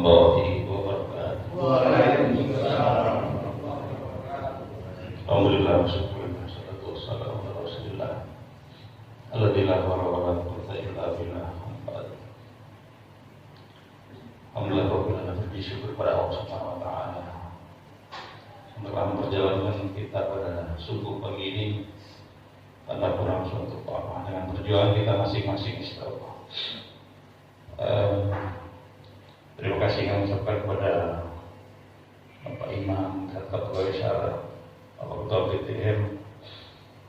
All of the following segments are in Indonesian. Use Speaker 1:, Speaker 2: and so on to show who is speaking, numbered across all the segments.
Speaker 1: warahmatullahi wabarakatuh.
Speaker 2: Waalaikumsalam.
Speaker 1: Alhamdulillah, syukurlah, salatu wassalamu ala rasulillah alladzi la hawla wa la quwwata illa billah. Alhamdulillah rabbil alamin, bersyukur pada Allah Subhanahu wa taala telah memperjalankan kita pada subuh pagi ini tanpa kurang suatu apa dengan perjuangan kita masing-masing. Insyaallah. Terima kasih kami ucapkan kepada Bapak Imam, Ketua Isyarat, Bapak Ketua BTM,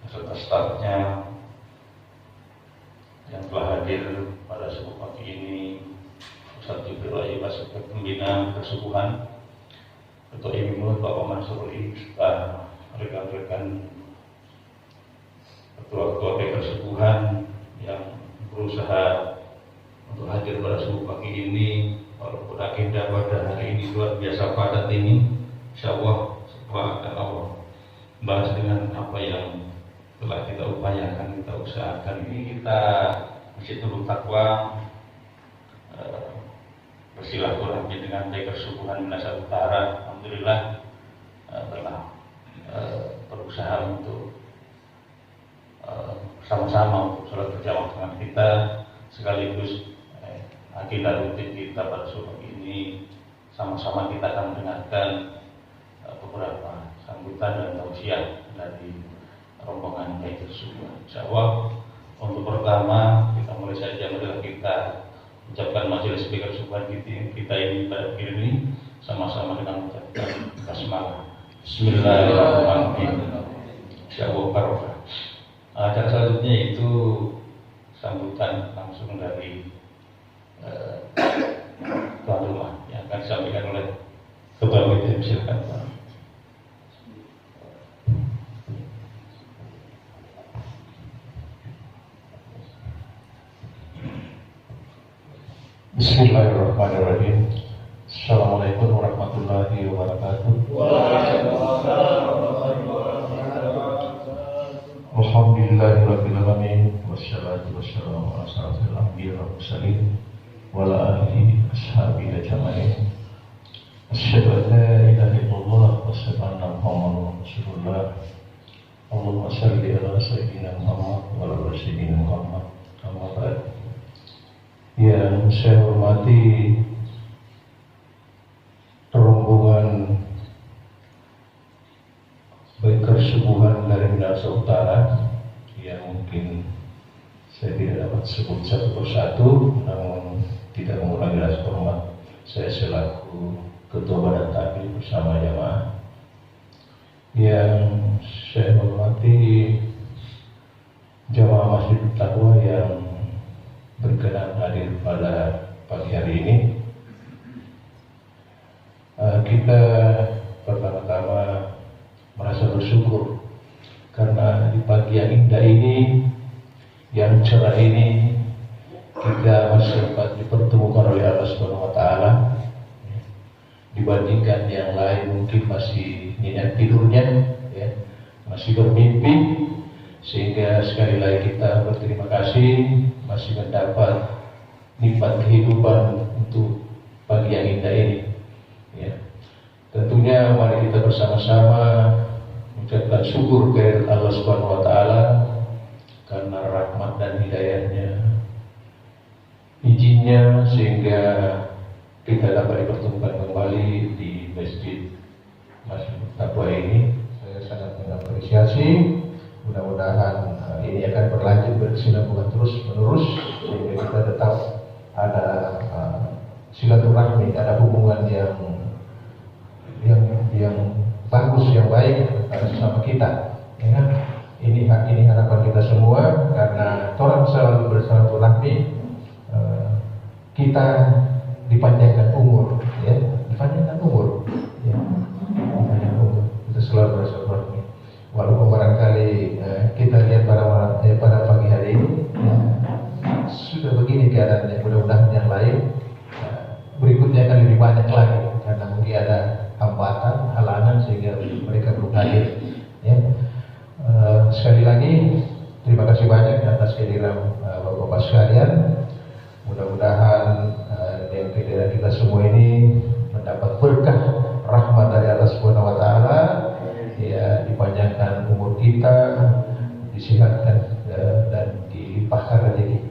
Speaker 1: beserta stafnya yang telah hadir pada subuh pagi ini, Ustaz Jibril Ayyubas, Pembina Kesubuhan, Ketua IMIMUD Bapak Mansuri, serta rekan-rekan ketua-ketua Kesubuhan yang berusaha untuk hadir pada subuh pagi ini. Walaupun agenda pada hari ini luar biasa padat ini, insyaallah semua akan Allah bahas dengan apa yang telah kita upayakan, kita usahakan. Ini kita Masjid Nurul Taqwa bersilaturahmi dengan Bikers Subuhan Minasa Utara. Alhamdulillah telah berusaha untuk sama-sama untuk sholat berjamaah dengan kita, sekaligus agenda rutin kita pada subuh ini sama-sama kita akan mendengarkan beberapa sambutan dan tausiah dari rombongan Bikers Subuhan. Insyaallah untuk pertama kita mulai saja, marilah kita ucapkan majelis Bikers Subuhan kita ini pada pagi ini sama-sama dengan mengucapkan basmalah. Bismillahirrahmanirrahim. Insyaallah barokah. Acara selanjutnya itu sambutan langsung dari tuan rumah yang akan disampaikan oleh Ketua BTM. Silakan Pak.
Speaker 3: Bismillahirrahmanirrahim. Assalamualaikum warahmatullahi wabarakatuh.
Speaker 2: Waalaikumsalam warahmatullahi wabarakatuh.
Speaker 3: Alhamdulillahirabbil alamin, wassalatu wassalamu ala asyrofil anbiya'i wal mursalin wa ala alihi ashabihi ajmain. Asyhadu an la ilaha illallah wa asyhadu anna Muhammadan rasulullah. Allahumma shalli ala sayyidina Muhammad wa ala sayyidina Muhammad. Amma ba'd. Yang saya hormati rombongan Bikers Subuhan dari Minasa Utara yang mungkin saya tidak dapat sebut satu persatu, namun tidak mengurangi rasa hormat saya selaku Ketua Badan Taklim bersama jamaah. Yang saya hormati jamaah Masjid Taqwa yang berkenan hadir pada pagi hari ini. Kita pertama-tama merasa bersyukur karena di pagi yang indah ini, yang cerah ini, kita masih dapat dipertemukan oleh Allah Subhanahu wa taala. Dibandingkan yang lain mungkin masih nyenyak tidurnya, ya, masih bermimpi, sehingga sekali lagi kita berterima kasih masih mendapat nikmat kehidupan untuk pagi yang indah ini. Ya. Tentunya mari kita bersama-sama mengucapkan syukur kepada Allah Subhanahu wa taala karena rahmat dan hidayahnya, izinnya, sehingga kita dapat dipertemukan kembali di Masjid Taqwa ini. Saya sangat mengapresiasi. Mudah-mudahan ini akan berlanjut berkesinambungan terus menerus sehingga kita tetap ada silaturahmi, ada hubungan yang bagus, yang baik antara sesama kita. Ya, ini harapan kita semua, karena orang selalu bersilaturahmi, kita dipanjangkan umur, ya, dipanjangkan umur, ya, dipanjangkan umur. Kita selalu bersilaturahmi. Walaupun barangkali kita lihat pada pagi hari ini sudah begini keadaannya, mudah-mudahan yang lain berikutnya akan lebih banyak lagi, karena mungkin ada hambatan, halangan sehingga mereka belum hadir. Ya. Sekali lagi terima kasih banyak atas kehadiran Bapak-bapak sekalian. Mudah-mudahan yang kehadiran kita semua ini mendapat berkah rahmat dari Allah Subhanahu wa taala, ya, dipanjangkan umur kita, disehatkan dan dilimpahkan rezeki.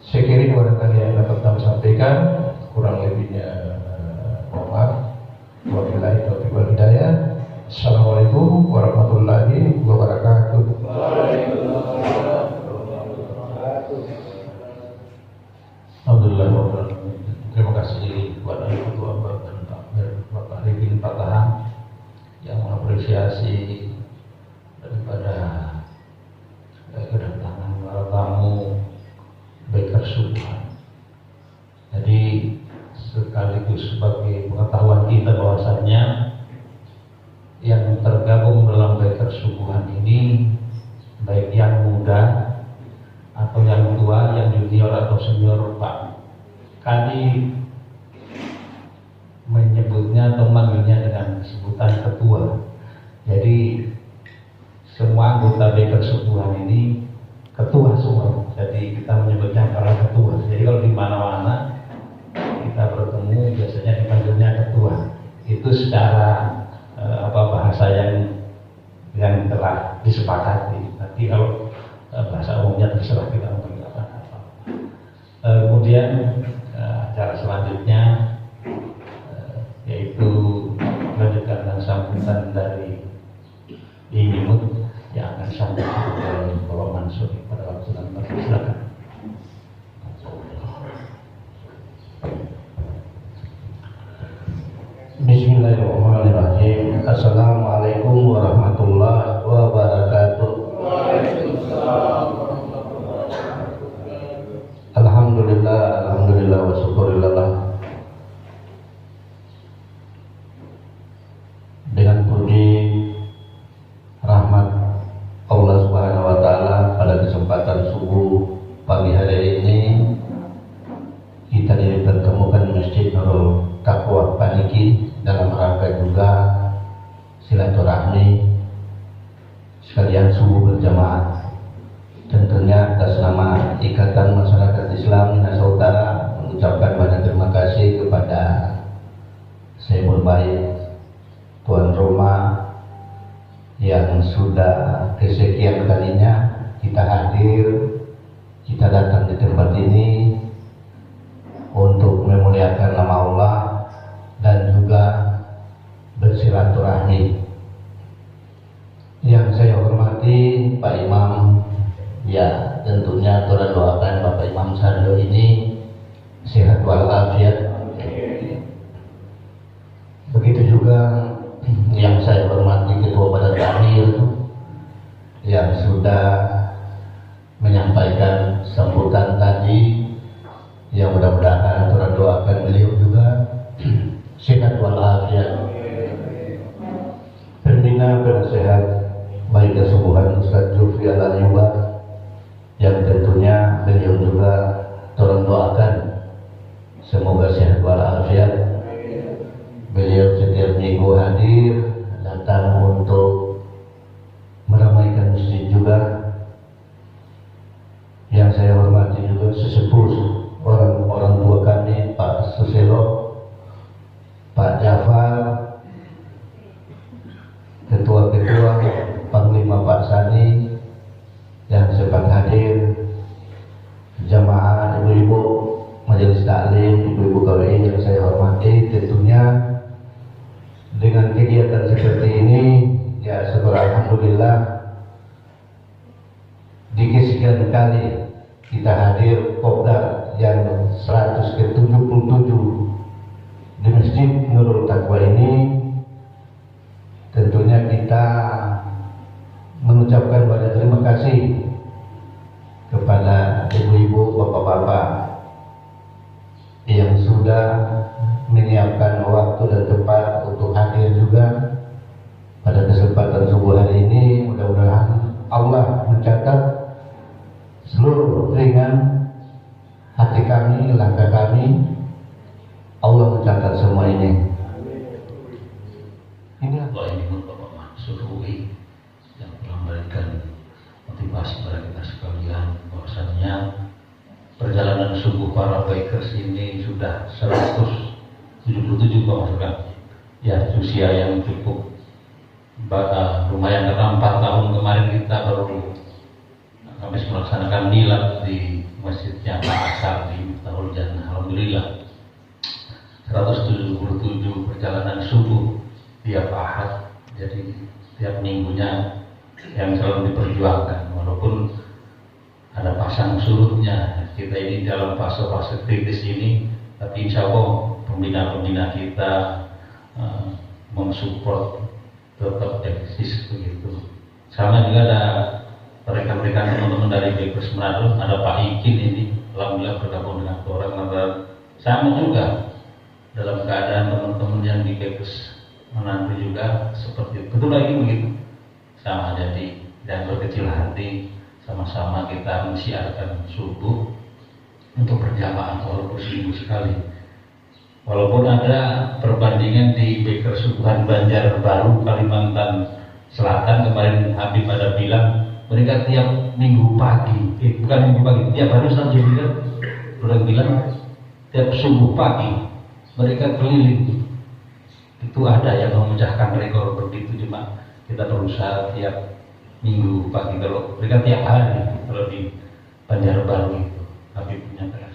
Speaker 3: Saya kira ini barangkali yang dapat kami sampaikan, kurang lebihnya mohon maaf. Wabillahi taufiq wal hidayah. Assalamualaikum warahmatullahi wabarakatuh. Alhamdulillah. Terima kasih kepada Ketua Bapak Arifin Patahan yang mengapresiasi daripada kedatangan para tamu Baker Subuhan. Jadi sekaligus sebagai pengetahuan kita bahwasannya yang tergabung dalam Baker Subuhan ini baik yang muda atau yang tua, yang junior atau senior, Pak Kadi menyebutnya atau manggilnya dengan sebutan ketua. Jadi semua anggota Baker Subuhan ini ketua semua. Jadi kita menyebutnya para ketua. Jadi kalau di mana-mana kita bertemu biasanya dipanggilnya ketua. Itu secara bahasa yang telah disepakati. Nanti kalau bahasa umumnya terserah kita memanggil apa. Kemudian acara selanjutnya yaitu melanjutkan dan sambutan dari Inimut yang akan disampaikan oleh Bapak Mansur pada waktu nanti. Silakan. Bismillahirrahmanirrahim. Assalamualaikum warahmatullahi wabarakatuh. Alhamdulillah wa syukurillah. Dengan puji rahmat Allah Subhanahu wa taala pada kesempatan subuh pagi hari ini kita dipertemukan di Masjid Nurul Taqwa Paniki dalam rangka juga silaturahmi sekalian subuh berjamaah. Tentunya atas nama Ikatan Masyarakat Islam Minahasa Utara mengucapkan banyak terima kasih kepada Sayyidul Baik tuan rumah yang sudah kesekian kalinya kita hadir, kita datang di tempat ini untuk memuliakan nama Allah dan juga bersilaturahmi. Yang saya hormati Pak Imam, ya tentunya turut doakan Bapak Imam Sardo ini sehat walafiat. Begitu juga yang saya hormati Ketua Badan Tahmir yang sudah menyampaikan sambutan tadi, yang mudah-mudahan turut doakan beliau juga sehat walafiat. Pembina penasehat baik kesubuhan Ustaz Zulfi Al-Ayuba yang tentunya beliau juga tolong doakan semoga sehat walafiat. Beliau setiap minggu hadir datang untuk meramaikan masjid juga. Yang saya hormati juga sesepuh orang tua kami, Pak Suselo, Pak Jafar, ketua-ketua, Panglima Pak Sani yang sempat hadir, jamaah ibu-ibu majelis taklim, ibu-ibu KWI yang saya hormati. Tentunya dengan kegiatan seperti ini, ya syukur alhamdulillah di kesekian kali kita hadir Kopdar yang 177 di Masjid Nurul Taqwa ini. Tentunya kita mengucapkan banyak terima kasih kepada ibu-ibu, bapak-bapak yang sudah menyiapkan waktu dan tempat untuk hadir juga pada kesempatan subuh hari ini. Mudah-mudahan Allah mencatat seluruh ringan hati kami, langkah kami. Allah mencatat semua ini. Inilah Bapak Mansur UI yang telah memberikan motivasi kepada kita sekalian bahwasannya perjalanan subuh para bikers ini sudah
Speaker 1: sudah 177 Pak. Ya, usia yang cukup lumayan, karena 4 tahun kemarin kita baru habis melaksanakan milad di masjidnya Pak Asar di Miftahul Jannah. Alhamdulillah 177 perjalanan subuh tiap Ahad, jadi tiap minggunya yang selalu diperjuangkan, walaupun ada pasang surutnya. Kita ini dalam fase-fase kritis ini, tapi insya Allah pembina-pembina kita mensupport tetap eksis begitu. Sama juga ada rekan-rekan teman-teman dari Bekers Manado, ada Pak Ikin ini, alhamdulillah bergabung dengan orang sama juga dalam keadaan teman-teman yang di Bekers Manado juga seperti itu. Betul lagi begitu. Sama, jadi jangan berkecil hati, sama-sama kita mensiarkan subuh untuk berjamaah walaupun seminggu sekali. Walaupun ada perbandingan di Beker Subuhan Banjarbaru, Kalimantan Selatan, kemarin Habib ada bilang mereka tiap minggu pagi, bukan minggu pagi, tiap hari Ustaz bilang tiap subuh pagi mereka keliling. Itu ada yang memecahkan rekor begitu, cuma kita berusaha tiap minggu pagi. Kalau mereka tiap hari, kalau di Banjarbaru itu Habib punya keras.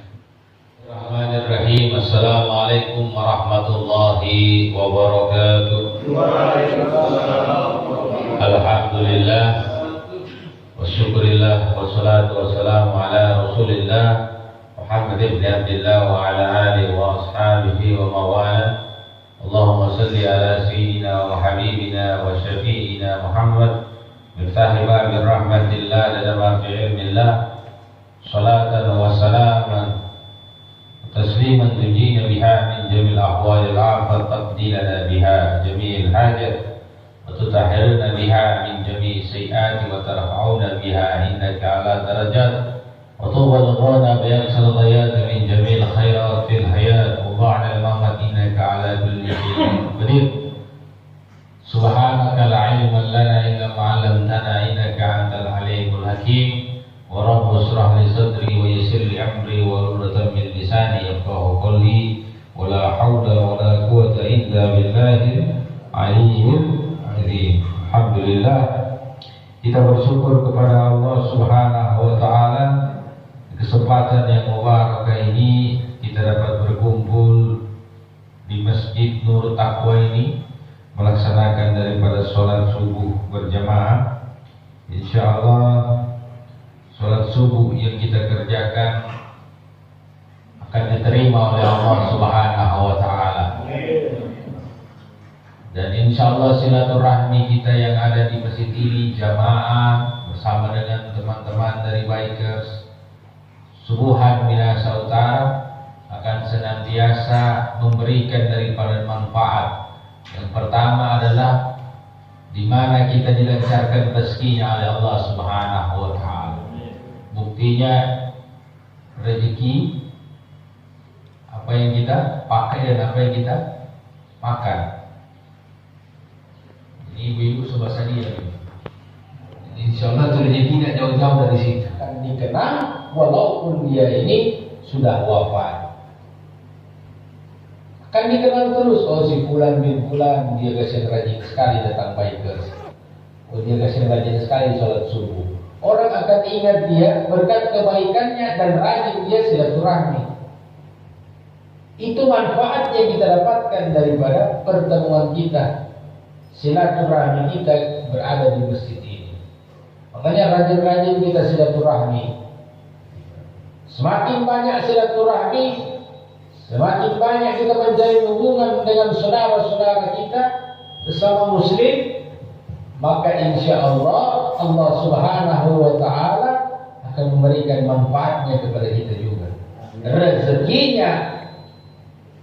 Speaker 1: Bismillahirrahmanirrahim. Assalamualaikum warahmatullahi wabarakatuh. Alhamdulillah wasyukurillah wassalatu wassalamu ala rasulillah Muhammad ibn Abdillah wa ala alihi wa ashabihi wa mawala. Allahumma salli ala sayyidina wa habibina wa syafi'ina Muhammad miftahi babi rahmatillah lada babi ilmillah, salatan wa salaman tasliman tujina biha min jamil ahwalil afat, taqdilana biha jamil hajat, wa tutahhirna biha min jamil sayyati, wa tarfa'una biha innaka ala darajat, wa tubalghana biha saladayat min jamil khairat fil hayat wa ba'da al-mamat innaka ala kulli shay'in qadir. Subhanaka la ilma lana illa ma 'allamtana innaka antal alimul hakim. Wa rabbi shrah li sadri wa yassir li amri wa hlul min lisani yafqahu qawli. Wa la haula wa la quwwata illa billahil aliyyil azim. Alhamdulillah, kita bersyukur kepada Allah Subhanahu wa taala kesempatan yang mubarak ini kita dapat berkumpul di Masjid Nur Taqwa ini melaksanakan daripada sholat subuh berjamaah. Insyaallah sholat subuh yang kita kerjakan akan diterima oleh Allah Subhanahu wa taala. Dan insyaallah silaturahmi kita yang ada di masjid ini jamaah bersama dengan teman-teman dari Bikers Subuhan Minahasa Utara akan senantiasa memberikan daripada manfaat. Yang pertama adalah di mana kita dilancarkan rezekinya oleh Allah Subhanahu wa taala. Buktinya rezeki apa yang kita pakai dan apa yang kita makan. Ini ibu-ibu sebelah dia. Insyaallah rezeki tidak jauh-jauh dari situ. Akan dikenang walaupun dia ini sudah wafat. Kan dikenal terus, oh si Fulan bin Fulan dia kasih rajin sekali datang Bikers, oh dia kasih rajin sekali sholat subuh. Orang akan ingat dia berkat kebaikannya dan rajin dia silaturahmi. Itu manfaat yang kita dapatkan daripada pertemuan kita, silaturahmi kita berada di masjid ini. Makanya rajin-rajin kita silaturahmi. Semakin banyak silaturahmi, semakin banyak kita menjalin hubungan dengan saudara-saudara kita sesama muslim, maka insya Allah Allah Subhanahu wa taala akan memberikan manfaatnya kepada kita juga. Rezekinya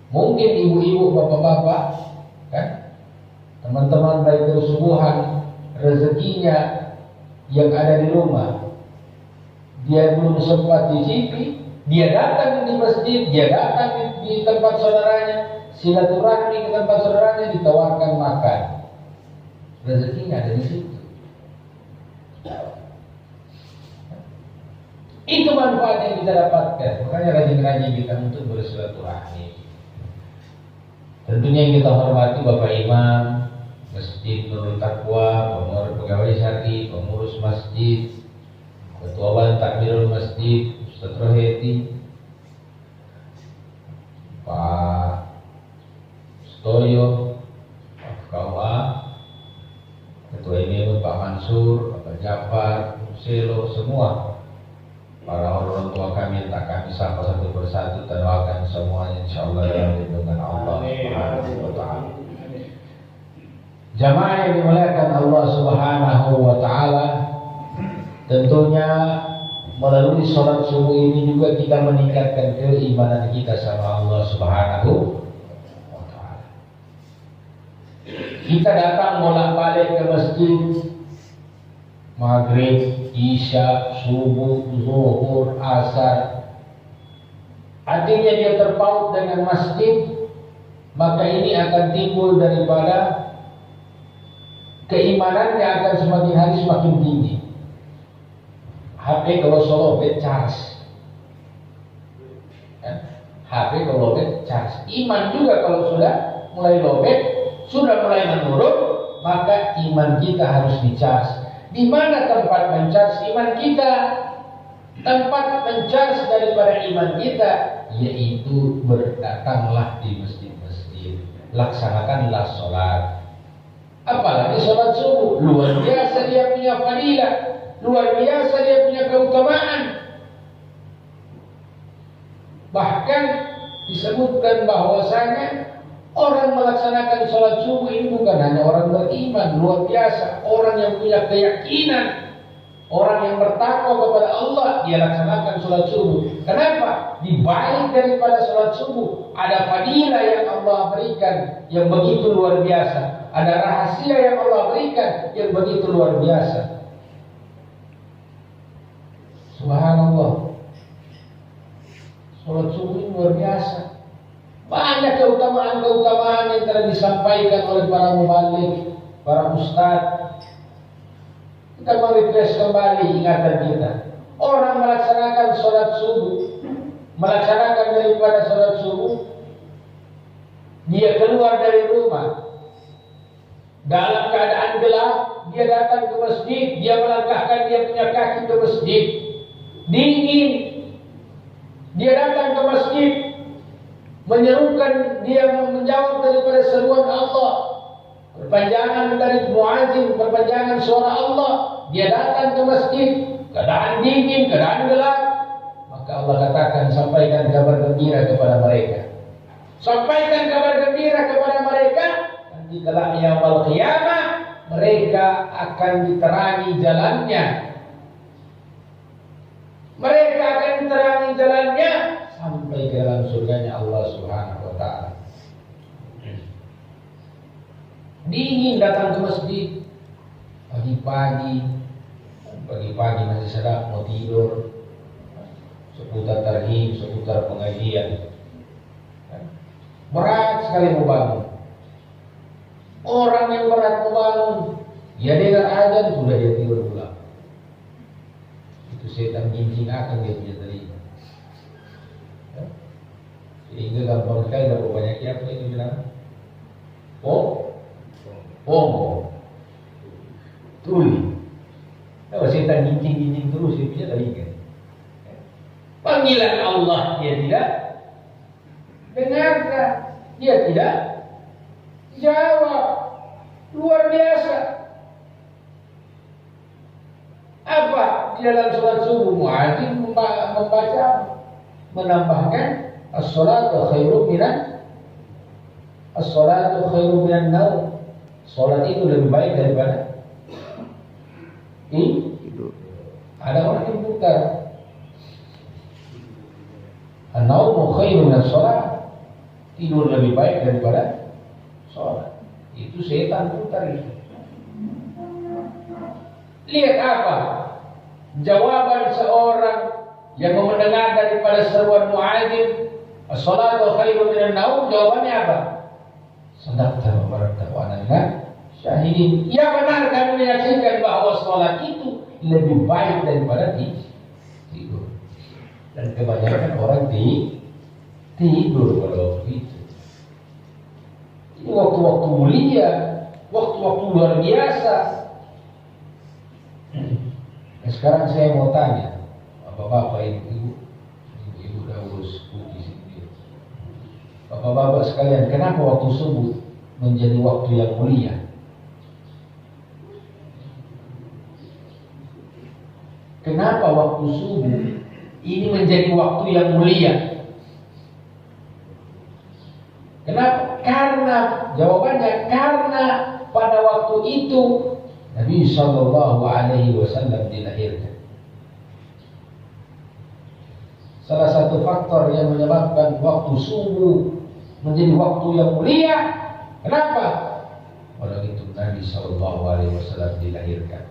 Speaker 1: mungkin ibu-ibu, bapak-bapak, kan? Teman-teman baik bersubuhan, rezekinya yang ada di rumah dia belum sempat dicicipi, dia datang di masjid, dia datang di tempat saudaranya, silaturahmi ke tempat saudaranya, ditawarkan makan. Rezekinya ada di situ.
Speaker 3: Itu manfaat yang kita dapatkan. Makanya rajin-rajin kita untuk bersilaturahmi. Tentunya yang kita hormati Bapak Imam Masjid Nurul Taqwa, pegawai syar'i, pengurus masjid, Ketua Badan Takmirul Masjid, Ustaz Roheti, Pak Stoyo, Pak KUA, Ketua IMM Pak Mansur, Pak Jafar, Selo, semua para orang tua kami yang tak kami sapa satu persatu, dan doakan semuanya insyaallah dalam lindungan Allah Subhanahu wa taala. Jamaah yang dimuliakan Allah Subhanahu wa taala, tentunya melalui sholat subuh ini juga kita meningkatkan keimanan kita sama Allah Subhanahu wa taala. Kita datang bolak-balik ke masjid maghrib, isya, subuh, zuhur, asar. Artinya dia terpaut dengan masjid, maka ini akan timbul daripada keimanannya akan semakin hari semakin tinggi. HP kalau lowbat charge, HP kalau lowbat charge. Iman juga kalau sudah mulai lowbat, sudah mulai menurun, maka iman kita harus di-charge. Di mana tempat mencharge iman kita? Tempat mencharge daripada iman kita yaitu berdatanglah di masjid-masjid, laksanakanlah sholat. Apalagi sholat subuh, luar biasa dia punya fadilah, luar biasa dia punya keutamaan. Bahkan disebutkan bahwasanya orang melaksanakan sholat subuh ini bukan hanya orang beriman, luar biasa, orang yang punya keyakinan, orang yang bertakwa kepada Allah, dia laksanakan sholat subuh. Kenapa? Di balik daripada sholat subuh ada fadilah yang Allah berikan yang begitu luar biasa, ada rahasia yang Allah berikan yang begitu luar biasa. Subhanallah, sholat subuh ini luar biasa. Banyak keutamaan-keutamaan yang telah disampaikan oleh para mubalik, para ustaz. Kita merefresh kembali ingatan kita. Orang melaksanakan sholat subuh, melaksanakan daripada sholat subuh, dia keluar dari rumah dalam keadaan gelap, dia datang ke masjid, dia melangkahkan dia punya kaki ke masjid. Dingin, dia datang ke masjid, menyerukan, dia menjawab daripada seruan Allah, perpanjangan dari muazin, perpanjangan suara Allah. Dia datang ke masjid, keadaan dingin, keadaan gelap, maka Allah katakan sampaikan kabar gembira kepada mereka. Sampaikan kabar gembira kepada mereka. Nanti kelak yaumul qiyamah mereka akan diterangi jalannya. Mereka akan diterangi jalannya sampai ke dalam surganya Allah Subhanahu wa taala. Dingin datang ke masjid pagi-pagi masih sedap mau tidur, seputar tarhib, seputar pengajian. Berat sekali mau bangun. Orang yang berat mau bangun, dia dengar azan sudah dia tidur pulang. Itu setan jinjing akan dia punya telinga. Sehingga gampang sekali dapat banyak apa itu bilang, Pongo, tuli. Kalau setan jinjing terus dia punya telinga. Panggilan Allah dia tidak dengarkan, dia tidak jawab. Luar biasa. Apa di dalam sholat subuh muadzin membaca, menambahkan as-salatu khairum minan naum. Sholat itu lebih baik daripada tidur. Ada orang yang putar, an-naumu khairum minas sholat. Tidur lebih baik daripada sholat. Itu setan putar itu. Lihat apa jawaban seorang yang mendengar daripada seruan muadzin, as-salatu khairum minan naum. Jawabannya apa? Sadaqta wa barakta wa ana syahidin. Ya benar, kami menyaksikan bahwa sholat itu lebih baik daripada tidur. Dan kebanyakan orang tidur pada waktu itu. Ini waktu-waktu mulia, waktu-waktu luar biasa. Nah, sekarang saya mau tanya, bapak-bapak, ibu-ibu udah urus putih sendiri. Bapak-bapak sekalian, kenapa waktu subuh menjadi waktu yang mulia? Kenapa waktu subuh ini menjadi waktu yang mulia? Kenapa? Karena jawabannya karena pada waktu itu Nabi Shallallahu Alaihi Wasallam dilahirkan. Salah satu faktor yang menyebabkan waktu subuh menjadi waktu yang mulia, kenapa? Pada itu Nabi Shallallahu Alaihi Wasallam dilahirkan.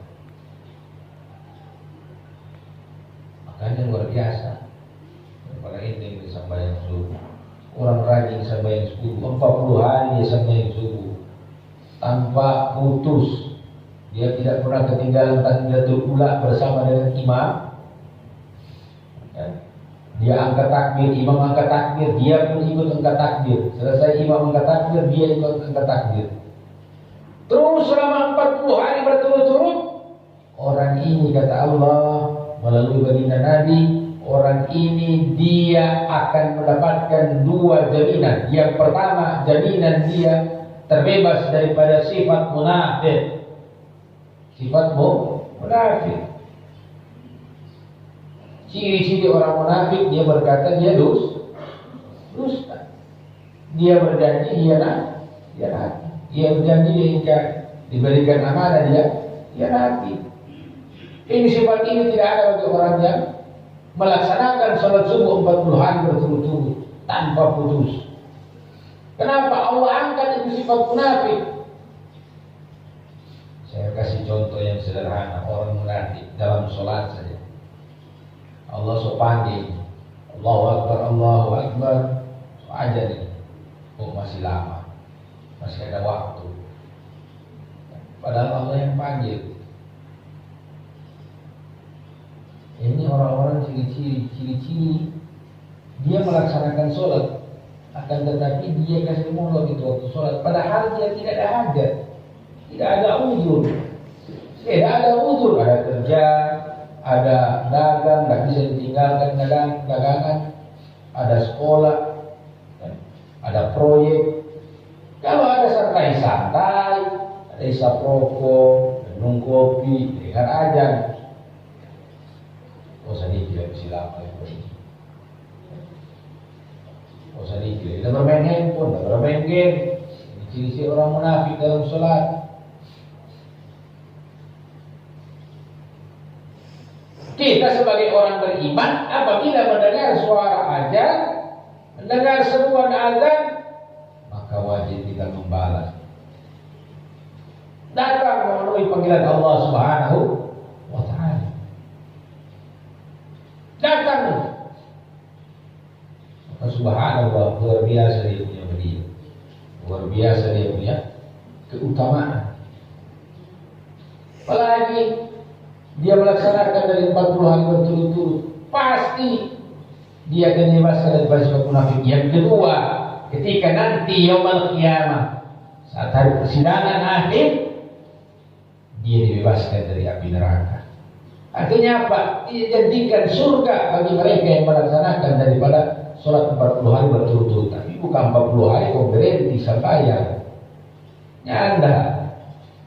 Speaker 3: Makanya luar biasa. Pada ini sembahyang subuh. Orang rajin sembahyang subuh, 40 hari dia sembahyang subuh tanpa putus. Dia tidak pernah ketinggalan takbiratul ula bersama dengan imam. Dia angkat takbir, imam angkat takbir, dia pun ikut angkat takbir. Selesai imam angkat takbir, dia ikut angkat takbir. Terus selama 40 hari berturut-turut. Orang ini kata Allah melalui baginda Nabi, orang ini dia akan mendapatkan 2 jaminan. Yang pertama, jaminan dia terbebas daripada sifat munafik. Sifat munafik. Ciri-ciri orang munafik, dia berkata dia dusta. Dia berjanji dia nanti. Dia berjanji dia ingkar. Diberikan amanah dia nanti. Ini sifat ini tidak ada bagi orang yang melaksanakan sholat subuh 40 hari berturut-turut tanpa putus. Kenapa Allah angkat itu sifat munafik? Saya kasih contoh yang sederhana. Orang munafik dalam sholat saja, Allah so panggil, Allahu Akbar, Allahu Akbar, so aja nih. Oh masih lama, masih ada waktu. Padahal Allah yang panggil. Ini orang-orang ciri-ciri dia melaksanakan sholat, akan tetapi dia kasih molor itu waktu sholat. Padahal dia tidak ada hajat, tidak ada uzur, ada kerja, ada dagang, nggak bisa ditinggalkan dagangan, ada sekolah, ada proyek. Kalau ada santai-santai, ada isap rokok, minum kopi, dengar azan. Sedikit tidak bisa lama ini. Sedikit tidak bermain handphone, tidak bermain game. Ini ciri-ciri orang munafik dalam sholat. Kita sebagai orang beriman, apabila mendengar suara azan, mendengar seruan azan, maka wajib kita membalas. Datang memenuhi panggilan Allah Subhanahu wa Ta'ala. Datang. Maka subhanallah, luar biasa dia punya beliau. Luar biasa dia punya keutamaan. Apalagi dia melaksanakan dari 40 hari berturut-turut, pasti dia akan dibebaskan dari sifat munafik. Yang kedua, ketika nanti yaumul qiyamah, saat hari persidangan akhir, dia dibebaskan dari api neraka. Artinya apa? Dijadikan surga bagi mereka yang melaksanakan daripada sholat 40 hari berturut-turut. Tapi bukan 40 hari kau berhenti sembahyang. Nyanda.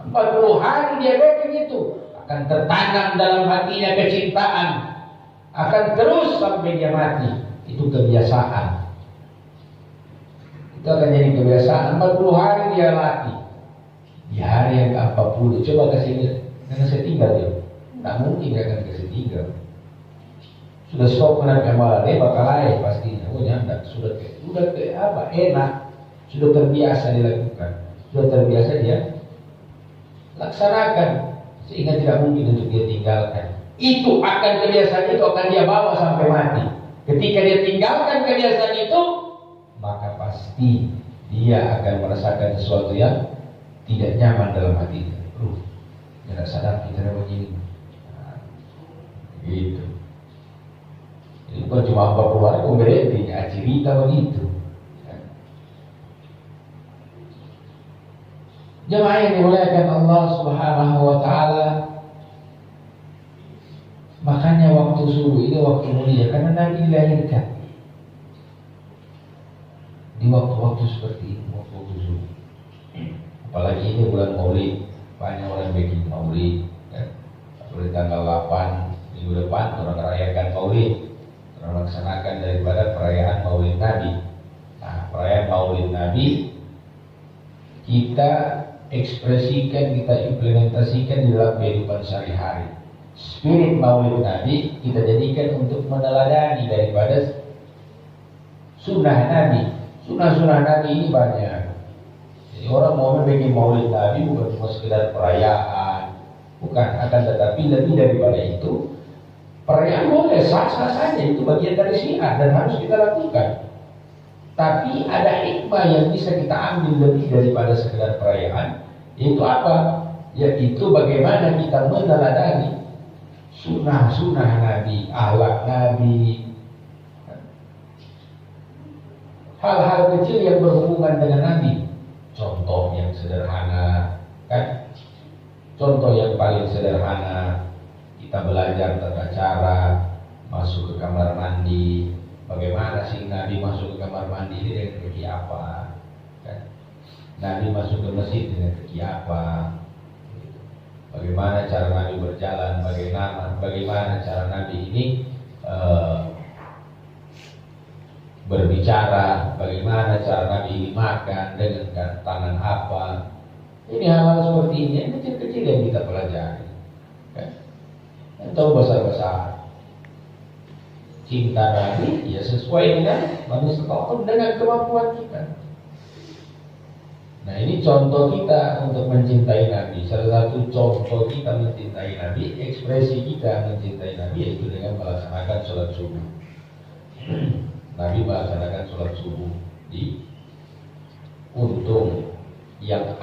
Speaker 3: 40 hari dia begitu. Akan tertanam dalam hatinya kecintaan. Akan terus sampai dia mati. Itu kebiasaan. Itu akan jadi kebiasaan. 40 hari dia latih. Di hari yang ke-40, coba kasih lihat. Karena saya tinggal dia. Tak mungkin dia akan kasih tinggal. Sudah stop menaik amal, dia bakal lain pastinya. Oh nyanda, sudah ke apa? Enak, sudah terbiasa dilakukan, sudah terbiasa dia laksanakan, sehingga tidak mungkin untuk dia tinggalkan. Itu akan kebiasaan itu akan dia bawa sampai mati. Ketika dia tinggalkan kebiasaan itu, maka pasti dia akan merasakan sesuatu yang tidak nyaman dalam hatinya. Tidak sadar kita begini. Gitu. Jadi bukan cuma 40 hari berarti cerita begitu. Jemaah yang dimuliakan Allah Subhanahu wa taala, makanya waktu subuh ini waktu mulia karena Nabi dilahirkan di waktu-waktu seperti ini, waktu subuh. Apalagi ini bulan Maulid, banyak orang bikin Maulid kan. Seperti tanggal 8 minggu depan orang merayakan Maulid, orang melaksanakan daripada perayaan Maulid Nabi. Nah, perayaan Maulid Nabi kita ekspresikan, kita implementasikan di dalam kehidupan sehari-hari. Spirit Maulid Nabi kita jadikan untuk meneladani daripada sunnah Nabi. Sunnah-sunnah Nabi ini banyak. Jadi orang mau bikin Maulid Nabi bukan cuma sekedar perayaan, bukan, akan tetapi lebih daripada itu. Perayaan boleh sah-sah saja, itu bagian dari syiar dan harus kita lakukan. Tapi ada hikmah yang bisa kita ambil lebih daripada sekedar perayaan. Yaitu apa? Yaitu bagaimana kita meneladani sunnah-sunnah Nabi, akhlak Nabi, hal-hal kecil yang berhubungan dengan Nabi. Contoh yang sederhana, kan? Contoh yang paling sederhana, kita belajar tata cara masuk ke kamar mandi. Bagaimana sih Nabi masuk ke kamar mandi ini dengan kaki apa? Kan? Nabi masuk ke masjid dengan kaki apa? Bagaimana cara Nabi berjalan? Bagaimana cara Nabi ini berbicara? Bagaimana cara Nabi ini makan dengan tangan apa? Ini hal-hal seperti ini yang kecil-kecil yang kita pelajari. Kan? Atau besar-besar. Cinta Nabi ya sesuai dengan manusia dengan kemampuan kita. Nah, ini contoh kita untuk mencintai Nabi. Salah satu contoh kita mencintai Nabi, ekspresi kita mencintai Nabi yaitu dengan melaksanakan sholat subuh. Nabi melaksanakan sholat subuh di untung yang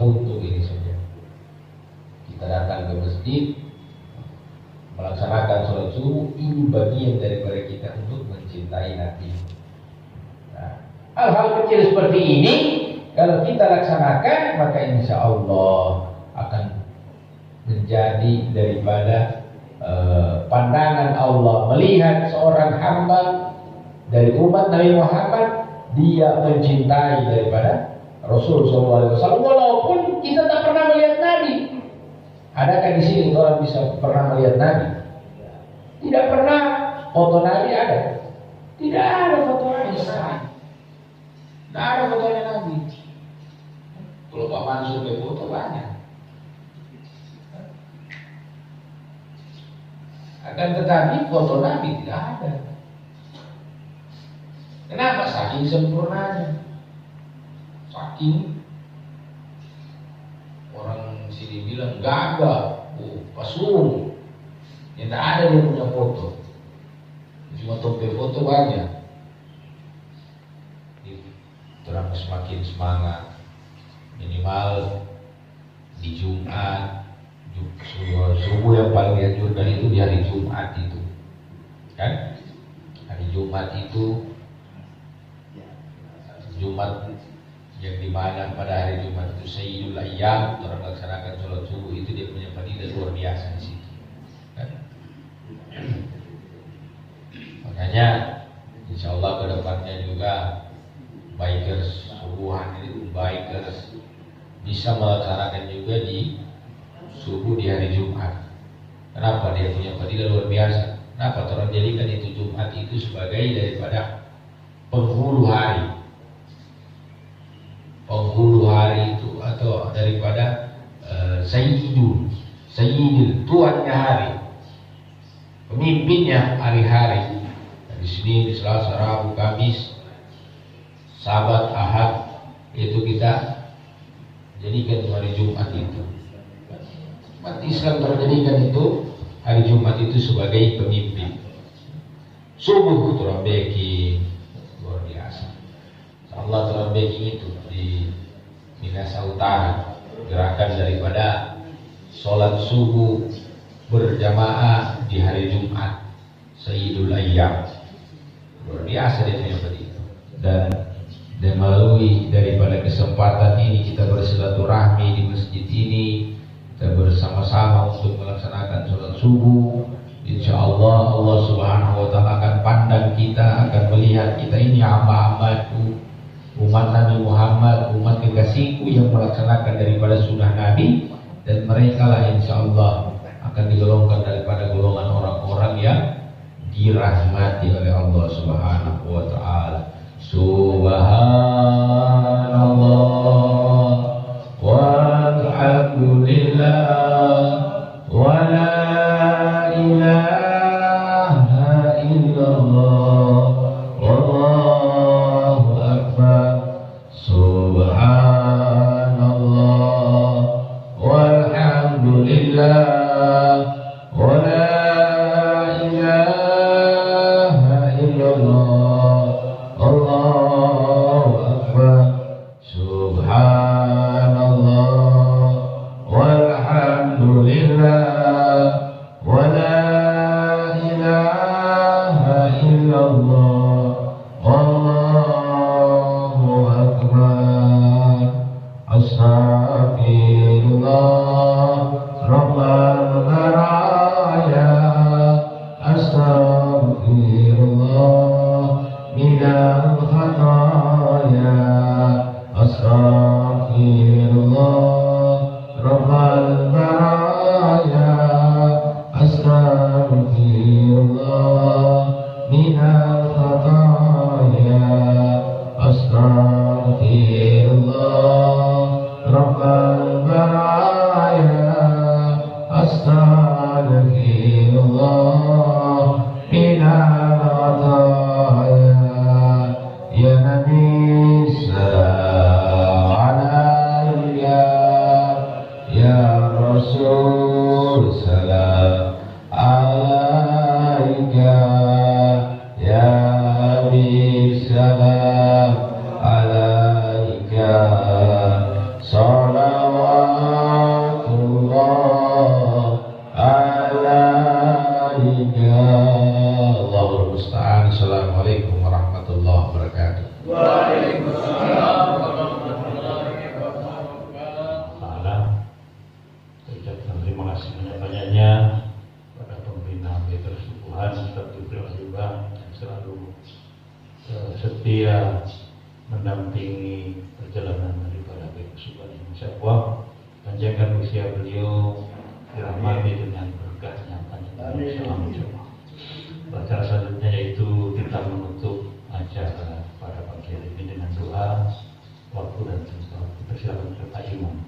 Speaker 3: untung ini saja. Kita datang ke masjid melaksanakan sholat subuh, ini bagian daripada kita untuk mencintai Nabi. Nah, hal-hal kecil seperti ini kalau kita laksanakan maka insya Allah akan menjadi daripada pandangan Allah melihat seorang hamba dari umat Nabi Muhammad, dia mencintai daripada Rasul SAW walaupun kita tak pernah melihat Nabi. Adakah di sini orang bisa pernah melihat Nabi? Tidak pernah. Foto Nabi ada? Tidak ada foto Nabi. Tidak ada fotonya Nabi. Kalau Pak Mansur ke foto banyak. Akan tetapi foto Nabi tidak ada. Kenapa? Saking sempurnanya. Saking orang sini bilang gagah, pasung. Yang tak ada dia punya foto. Cuma topi foto banyak. Terang semakin semangat. Minimal di Jumat, subuh yang paling dianjurkan itu di hari Jumat itu, kan? Hari Jumat itu Jumat yang dimana pada hari Jumat itu Sayyidul Ayyam, orang melaksanakan sholat subuh itu dia punya fadilah luar biasa di situ. Kan? Makanya insya Allah ke depannya juga bikers subuhan itu bikers bisa melaksanakan juga di subuh di hari Jumat. Kenapa? Dia punya fadilah luar biasa. Kenapa? Orang jadikan itu Jumat itu sebagai daripada penghulu hari. Penghulu hari itu atau daripada Sayyidul tuannya hari, pemimpinnya hari-hari. Di sini di Selasa, Rabu, Kamis, Sabat, Ahad itu kita jadikan hari Jumat itu. Umat Islam terjadikan itu hari Jumat itu sebagai pemimpin. Subuh itu rambeki luar biasa. Allah terambeki itu di Minasa Utara, gerakan daripada sholat subuh berjamaah di hari Jumat
Speaker 4: Sayyidul Ayyam. Luar biasa dia seperti itu. Dan melalui daripada kesempatan ini kita bersilaturahmi di masjid ini, kita bersama-sama untuk melaksanakan sholat subuh. Insya Allah Allah Subhanahu Wa Taala akan pandang kita, akan melihat kita ini hamba-hambaku, umat Nabi Muhammad, umat kekasihku yang melaksanakan daripada sunnah Nabi, dan mereka lah insya Allah akan digolongkan daripada golongan orang-orang yang dirahmati oleh Allah Subhanahu Wa Taala. Subhanallah walhamdulillah wa la ilaha illallah wallahu akbar. Subhanallah walhamdulillah wa la ilaha illallah Allahu akbar. Subhanallah walhamdulillah wa la ilaha illallah Allahu akbar. Astaghfirullah rabbal baraya, astaghfirullah minal khataya, astaghfirullah rabbal baraya, astaghfirullah minal khataya, astaghfirullah rabbal baraya, astaghfirullah minal khataya. Ya Nabi salam alayka, ya Rasul salam alayka, ya Habib salam alayka, salawatullah alayka. Allahul musta'an. Assalamualaikum warahmatullahi wabarakatuh.
Speaker 2: Waalaikumsalam warahmatullahi wabarakatuh.
Speaker 1: Ta'ala, ucapkan terima kasih banyak-banyaknya pada pembina Baitul Subuhan Ustaz Jibril Ayubah yang selalu setia mendampingi perjalanan daripada Baitul Subuhan. Insyaallah panjangkan usia beliau, dirahmati dengan berkahnya panjang insyaallah. Acara selanjutnya yaitu kita menutup acara pada pagi hari ini dengan doa, waktu dan tempat. Persilakan Pak Imam.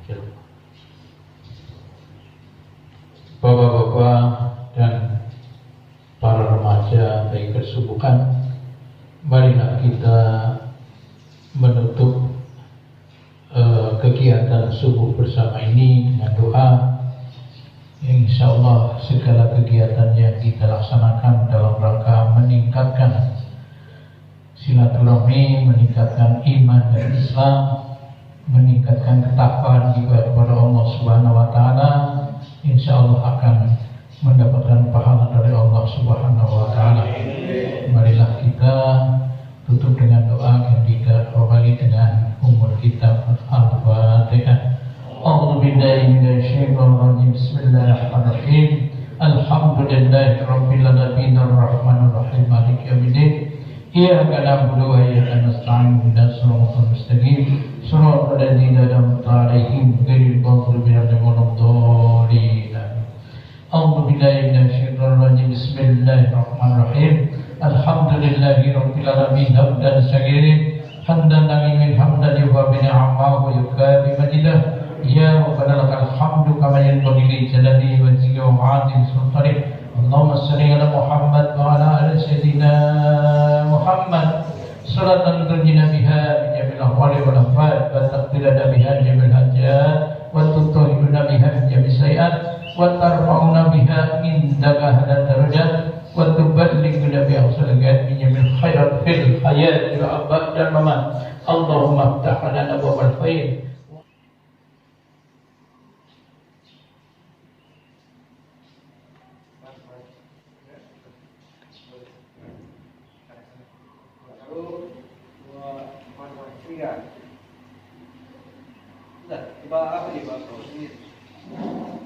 Speaker 1: Bapak-bapak dan para remaja baik bersubukan, marilah kita menutup kegiatan subuh bersama ini dengan doa. Insya Allah segala kegiatan yang kita laksanakan dalam rangka meningkatkan silaturahmi, meningkatkan iman dan Islam, meningkatkan ketakwaan kita kepada Allah Subhanahu Wa Taala, insya Allah akan mendapatkan pahala dari Allah Subhanahu Wa Taala. Marilah kita tutup dengan doa yang kita awali dengan umur kitab Al-Fatihah. A'udzu billahi minasyaitonir rajim. Bismillahirrahmanirrahim. Alhamdulillahi rabbil alamin arrahmanir rahim maliki yaumiddin. Iyyaka na'budu wa iyyaka nasta'in ihdinas siratal mustaqim siratal ladzina an'amta 'alaihim ghairil maghdubi 'alaihim waladdallin. A'udzu billahi minasyaitonir rajim. Bismillahirrahmanirrahim. Alhamdulillahi rabbil alamin hamdan shakirin hamdan na'imil hamdan yuwaffi ni'amahu wa yukafi majidah. Ya Rabbana lakal hamdu kama yanbaghi li jalali wajhika wa ma'adin sultanik. Allahumma salli ala Muhammad wa ala ali sayyidina Muhammad salatan tunjina biha min jamil ahwali wal afat wa taqdirana biha jamil hajat wa tutahhiruna biha min jamil sayiat wa tarfa'una biha indaka hadat darajat wa tuballighuna biha aqsal-ghayat min jamil khairat fil hayat wa abad dan mamat. Allahumma iftah lana abwaabal khair.
Speaker 2: Enggak, coba apa nih Pak?